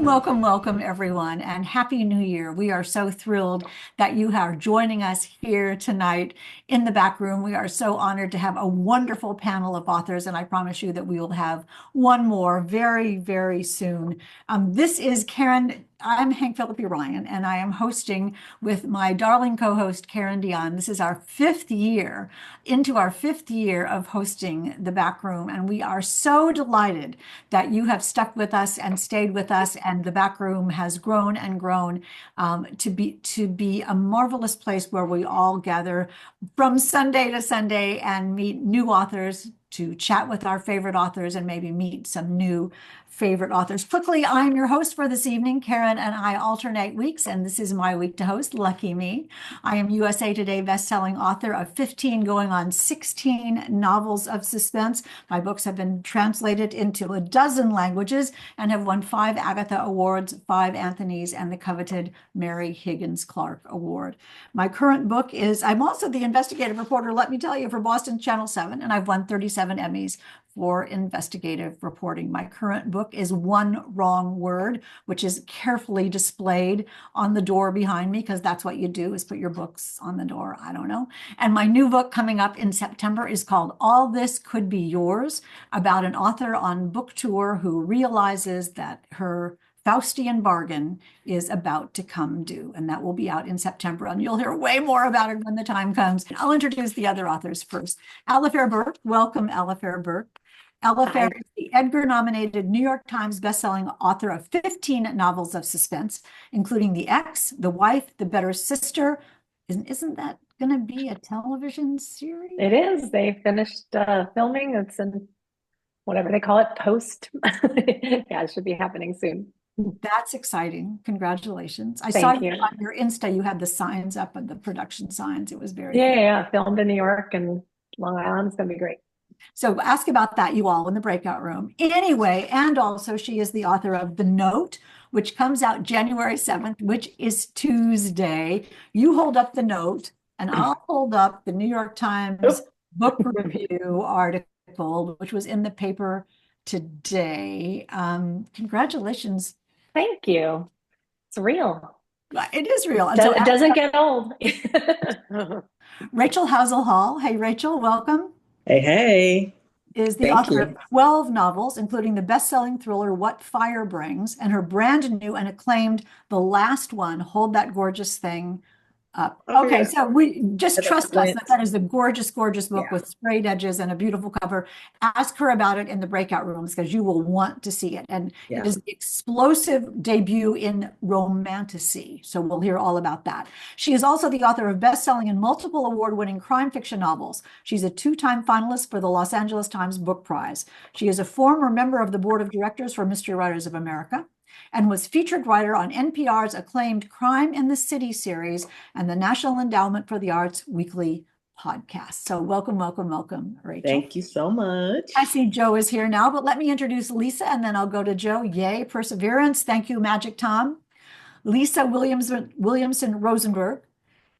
Welcome, welcome, everyone, and Happy New Year. We are so thrilled that you are joining us here tonight in the back room. We are so honored to have a wonderful panel of authors, and I promise you that we will have one more very, very soon. This is Karen. I'm Hank Philippi Ryan, and I am hosting with my darling co-host, Karen Dion. This is our fifth year, into our fifth year of hosting the back room, and we are so delighted that you have stuck with us and stayed with us, and the back room has grown and grown to be a marvelous place where we all gather from Sunday to Sunday and meet new authors, to chat with our favorite authors and maybe meet some new favorite authors. Quickly, I'm your host for this evening. Karen and I alternate weeks, and this is my week to host. Lucky me. I am USA Today bestselling author of 15 going on 16 novels of suspense. My books have been translated into a dozen languages and have won 5 Agatha Awards, 5 Anthonys, and the coveted Mary Higgins Clark Award. My current book is, I'm also the investigative reporter, let me tell you, for Boston Channel 7, and I've won 37 Emmys for investigative reporting. My current book is One Wrong Word, which is carefully displayed on the door behind me, because that's what you do, is put your books on the door. I don't know. And my new book coming up in September is called All This Could Be Yours, about an author on book tour who realizes that her Faustian bargain is about to come due, and that will be out in September, and you'll hear way more about it when the time comes. I'll introduce the other authors first. Alafair Burke, welcome, Alafair Burke. Alafair is the Edgar-nominated New York Times bestselling author of 15 novels of suspense, including The Ex, The Wife, The Better Sister. Isn't that going to be a television series? It is. They finished filming. It's in whatever they call it, post. Yeah, it should be happening soon. That's exciting. Congratulations. I Thank saw you. on your Insta, you had the signs up and the production signs. It was very Yeah, filmed in New York and Long Island. It's going to be great. So ask about that, you all, in the breakout room. Anyway, and also she is the author of The Note, which comes out January 7th, which is Tuesday. You hold up The Note, and I'll hold up the New York Times book review article, which was in the paper today. Congratulations. Thank you. It's real. It is real. It doesn't get old. Rachel Howzell Hall. Hey, Rachel, welcome. Hey, hey. Is the Thank author you. of 12 novels, including the best-selling thriller What Fire Brings, and her brand new and acclaimed The Last One, Hold That Gorgeous Thing Up. Okay, so we just trust us that is a gorgeous, gorgeous book with sprayed edges and a beautiful cover. Ask her about it in the breakout rooms, because you will want to see it. And it is the explosive debut in romantasy. So we'll hear all about that. She is also the author of best-selling and multiple award-winning crime fiction novels. She's a 2-time finalist for the Los Angeles Times Book Prize. She is a former member of the board of directors for Mystery Writers of America, and was featured writer on NPR's acclaimed Crime in the City series and the National Endowment for the Arts weekly podcast. So welcome, welcome, welcome, Rachel. Thank you so much. I see Joe is here now, but let me introduce Lisa, and then I'll go to Joe. Yay, perseverance. Thank you, Magic Tom. Lisa Williamson Rosenberg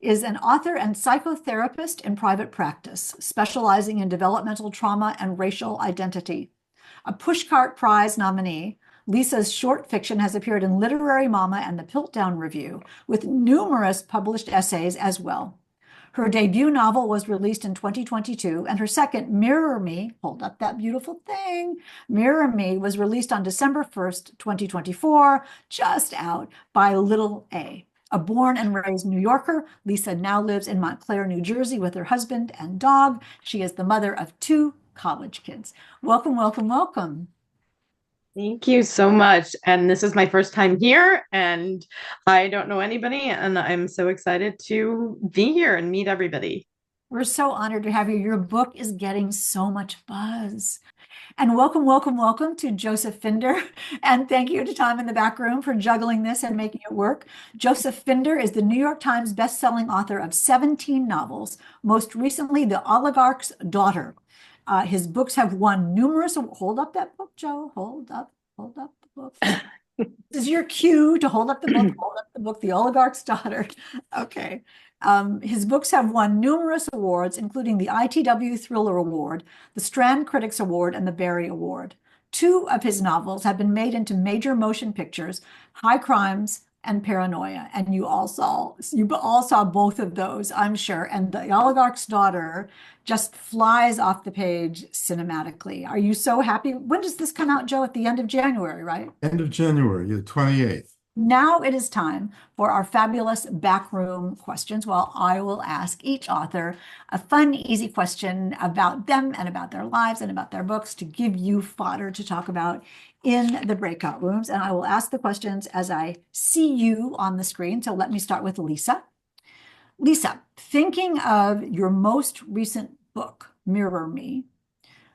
is an author and psychotherapist in private practice, specializing in developmental trauma and racial identity. A Pushcart Prize nominee, Lisa's short fiction has appeared in Literary Mama and the Piltdown Review, with numerous published essays as well. Her debut novel was released in 2022, and her second, Mirror Me, hold up that beautiful thing, Mirror Me, was released on December 1st, 2024, just out, by Little A. A born and raised New Yorker, Lisa now lives in Montclair, New Jersey with her husband and dog. She is the mother of 2 college kids. Welcome, welcome, welcome. Thank you so much. And this is my first time here, and I don't know anybody, and I'm so excited to be here and meet everybody. We're so honored to have you. Your book is getting so much buzz. And welcome, welcome, welcome to Joseph Finder. And thank you to Tom in the back room for juggling this and making it work. Joseph Finder is the New York Times bestselling author of 17 novels, most recently The Oligarch's Daughter. His books have won numerous, hold up that book, Joe, hold up the book. This is your cue to hold up the book, hold up the book, The Oligarch's Daughter. Okay. His books have won numerous awards, including the ITW Thriller Award, the Strand Critics Award, and the Barry Award. Two of his novels have been made into major motion pictures, High Crimes and Paranoia. And you all saw both of those, I'm sure. And The Oligarch's Daughter just flies off the page cinematically. Are you so happy? When does this come out, Joe? At the end of January, right? End of January, the 28th. Now it is time for our fabulous backroom questions. Well, I will ask each author a fun, easy question about them and about their lives and about their books to give you fodder to talk about in the breakout rooms. And I will ask the questions as I see you on the screen. So let me start with Lisa. Lisa, thinking of your most recent book, Mirror Me,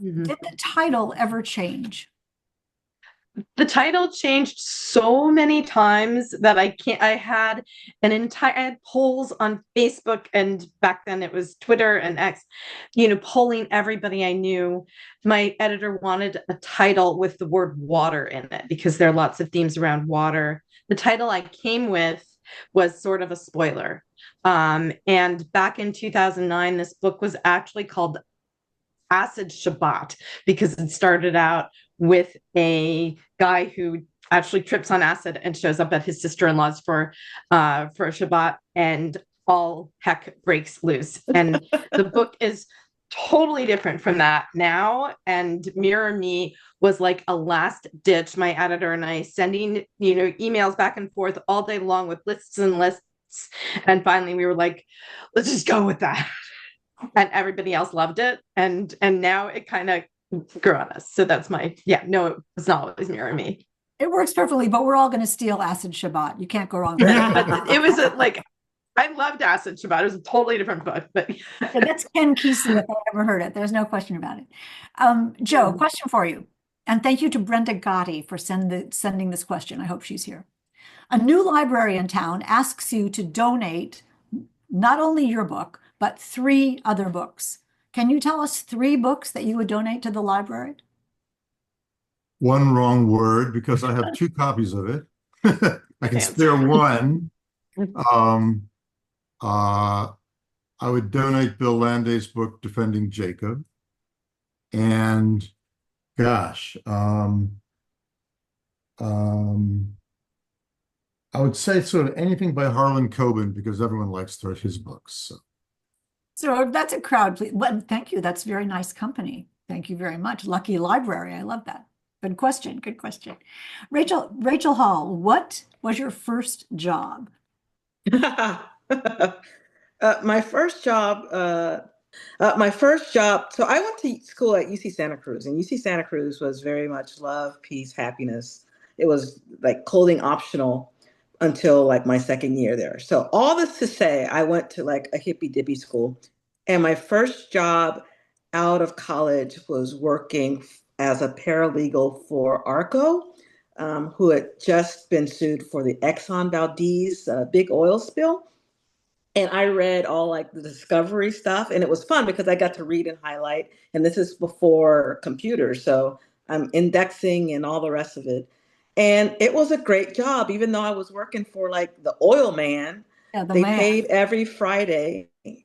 Mhm. did the title ever change? The title changed so many times that I had I had polls on Facebook, and back then it was Twitter and X, polling everybody I knew. My editor wanted a title with the word water in it because there are lots of themes around water. The title I came with was sort of a spoiler. And back in 2009, this book was actually called Acid Shabbat because it started out with a guy who actually trips on acid and shows up at his sister-in-law's for a Shabbat, and all heck breaks loose. And the book is totally different from that now. And Mirror Me was like a last ditch. My editor and I sending emails back and forth all day long with lists and lists. And finally we were like, let's just go with that. And everybody else loved it. And now it kind of grew on us. So that's no, it was not always Mirror Me. It works perfectly, but we're all going to steal Acid Shabbat. You can't go wrong with But that. it was I loved Acid Shabbat. It was a totally different book, but Yeah, that's Ken Kesey, if I ever heard it. There's no question about it. Joe, question for you. And thank you to Brenda Gotti for sending this question. I hope she's here. A new library in town asks you to donate not only your book, but 3 other books. Can you tell us 3 books that you would donate to the library? One wrong word because I have 2 copies of it. I can spare one. I would donate Bill Landay's book, Defending Jacob. And gosh, I would say sort of anything by Harlan Coben because everyone likes his books. So that's a crowd, please. Well, thank you. That's very nice company. Thank you very much. Lucky library. I love that. Good question. Good question. Rachel Hall, what was your first job? My first job, so I went to school at UC Santa Cruz, and UC Santa Cruz was very much love, peace, happiness. It was like clothing optional until like my second year there. So all this to say, I went to like a hippy dippy school, and my first job out of college was working as a paralegal for ARCO, who had just been sued for the Exxon Valdez big oil spill. And I read all like the discovery stuff, and it was fun because I got to read and highlight. And this is before computers, so I'm indexing and all the rest of it. And it was a great job, even though I was working for like the oil man. Yeah, the They man. paid every Friday. This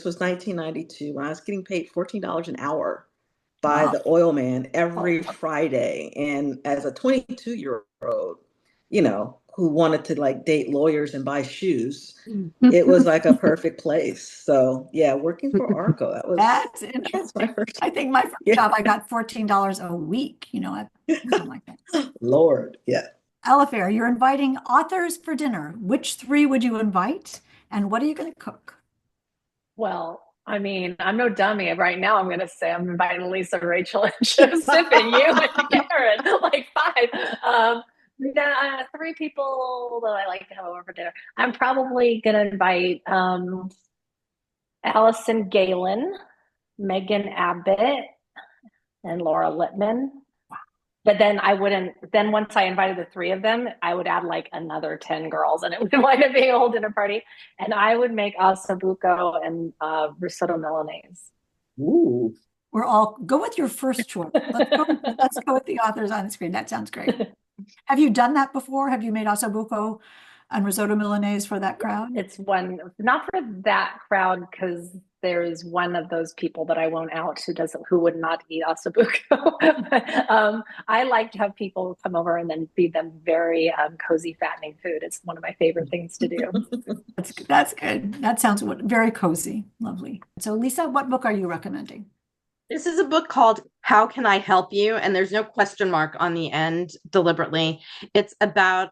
was 1992 when I was getting paid $14 an hour by Wow. the oil man every Friday. And as a 22-year-old, who wanted to like date lawyers and buy shoes, it was like a perfect place. So yeah, working for ARCO, That's that's interesting. my first. I think my first job, I got $14 a week, something like that. Lord, yeah. Alafair, you're inviting authors for dinner. Which 3 would you invite? And what are you going to cook? Well, I mean, I'm no dummy. Right now, I'm going to say I'm inviting Lisa, Rachel, and Joseph, and you, and Karen, like 5. 3 people that I like to have over for dinner. I'm probably going to invite Allison Galen, Megan Abbott, and Laura Littman. But then once I invited the 3 of them, I would add like another 10 girls, and it would wind up being a whole dinner party. And I would make ossobuco and risotto Milanese. Ooh. Go with your first choice. Let's go with the authors on the screen. That sounds great. Have you done that before? Have you made ossobuco and risotto Milanese for that crowd? It's one, not for that crowd, because there's one of those people that I won't out who would not eat ossobuco. But I like to have people come over and then feed them very cozy, fattening food. It's one of my favorite things to do. That's good. That sounds very cozy. Lovely. So Lisa, what book are you recommending? This is a book called How Can I Help You? And there's no question mark on the end deliberately. It's about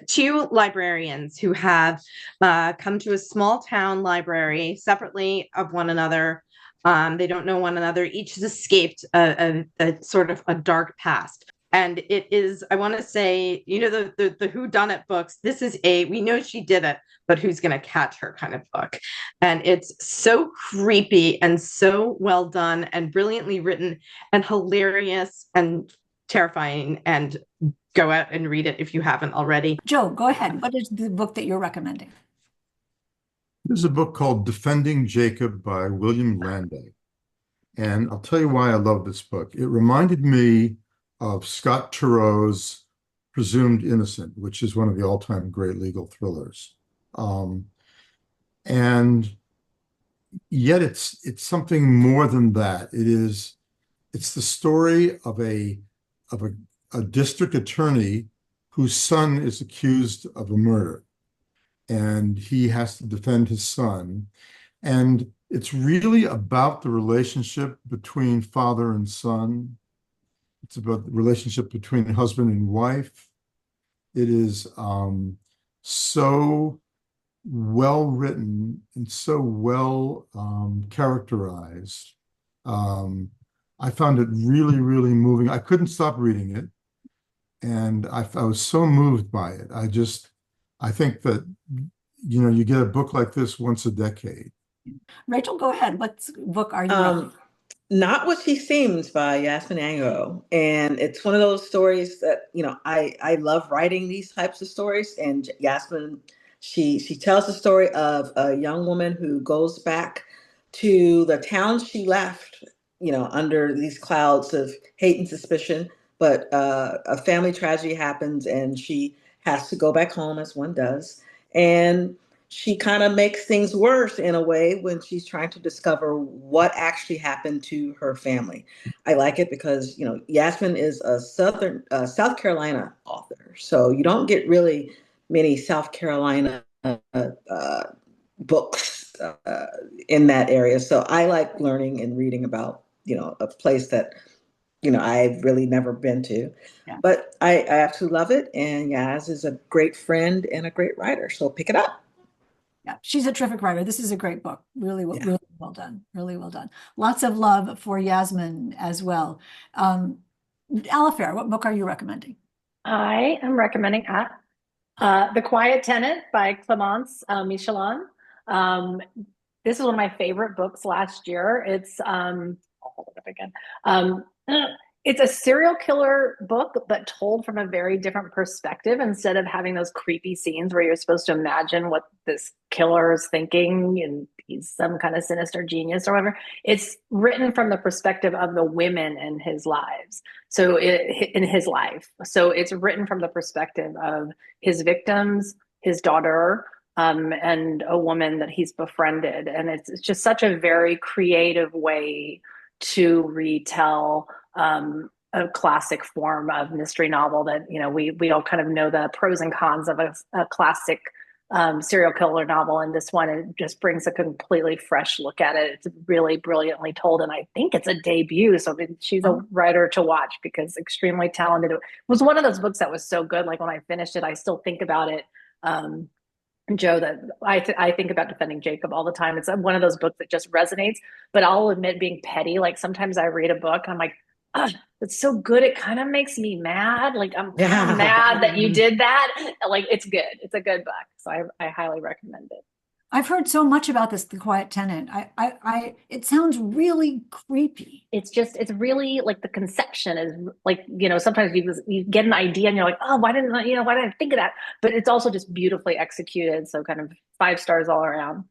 two librarians who have come to a small town library separately of one another. They don't know one another. Each has escaped a sort of a dark past. And it is, I want to say, you know, the whodunit books, this is we know she did it, but who's going to catch her kind of book. And it's so creepy and so well done and brilliantly written and hilarious and terrifying. And go out and read it if you haven't already. Joe, go ahead. What is the book that you're recommending? There's a book called Defending Jacob by William Landay. And I'll tell you why I love this book. It reminded me of Scott Turow's Presumed Innocent, which is one of the all-time great legal thrillers. And yet it's something more than that. It's the story of a district attorney whose son is accused of a murder, and he has to defend his son. And it's really about the relationship between father and son. It's about the relationship between husband and wife. It is so well written and so well characterized. I found it really, really moving. I couldn't stop reading it, and I was so moved by it. I think that, you know, you get a book like this once a decade. Rachel, go ahead. What book are you reading? Not What She Seems by Yasmin Ango. And it's one of those stories that, you know, I love writing these types of stories. And Yasmin, she tells the story of a young woman who goes back to the town she left, you know, under these clouds of hate and suspicion. But a family tragedy happens and she has to go back home, as one does. And she kind of makes things worse in a way when she's trying to discover what actually happened to her family. I like it because, you know, Yasmin is a South Carolina author. So you don't get really many South Carolina books in that area. So I like learning and reading about, you know, a place that, you know, I've really never been to. Yeah. But I absolutely love it. And Yaz is a great friend and a great writer. So pick it up. Yeah, she's a terrific writer. This is a great book. Really well done. Really well done. Lots of love for Yasmin as well. Alafair, what book are you recommending? I am recommending The Quiet Tenant by Clemence Michelin. This is one of my favorite books last year. It's I'll hold it up again. It's a serial killer book, but told from a very different perspective. Instead of having those creepy scenes where you're supposed to imagine what this killer is thinking and he's some kind of sinister genius or whatever, it's written from the perspective of the women in his lives. So in his life. So it's written from the perspective of his victims, his daughter, and a woman that he's befriended. And it's just such a very creative way to retell a classic form of mystery novel that, you know, we all kind of know the pros and cons of a classic serial killer novel. And this one, it just brings a completely fresh look at it. It's really brilliantly told. And I think it's a debut. So she's a writer to watch because extremely talented. It was one of those books that was so good. Like when I finished it, I still think about it. Joe, that I think about Defending Jacob all the time. It's one of those books that just resonates, but I'll admit being petty. Like sometimes I read a book and I'm like, oh, it's so good. It kind of makes me mad. Like I'm kind of mad that you did that. Like it's good. It's a good book. So I highly recommend it. I've heard so much about this, The Quiet Tenant. It sounds really creepy. It's really like the conception is like, you know, sometimes you get an idea and you're like, oh, why didn't I think of that? But it's also just beautifully executed. So kind of 5 stars all around.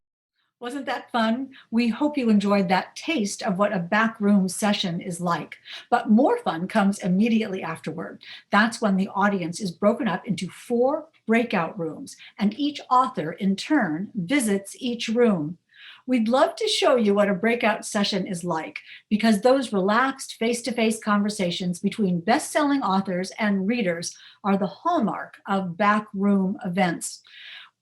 Wasn't that fun? We hope you enjoyed that taste of what a backroom session is like. But more fun comes immediately afterward. That's when the audience is broken up into 4 breakout rooms, and each author in turn visits each room. We'd love to show you what a breakout session is like, because those relaxed face-to-face conversations between best-selling authors and readers are the hallmark of backroom events.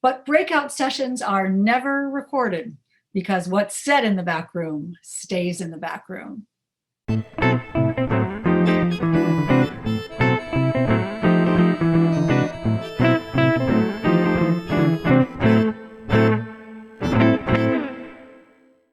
But breakout sessions are never recorded, because what's said in the back room stays in the back room.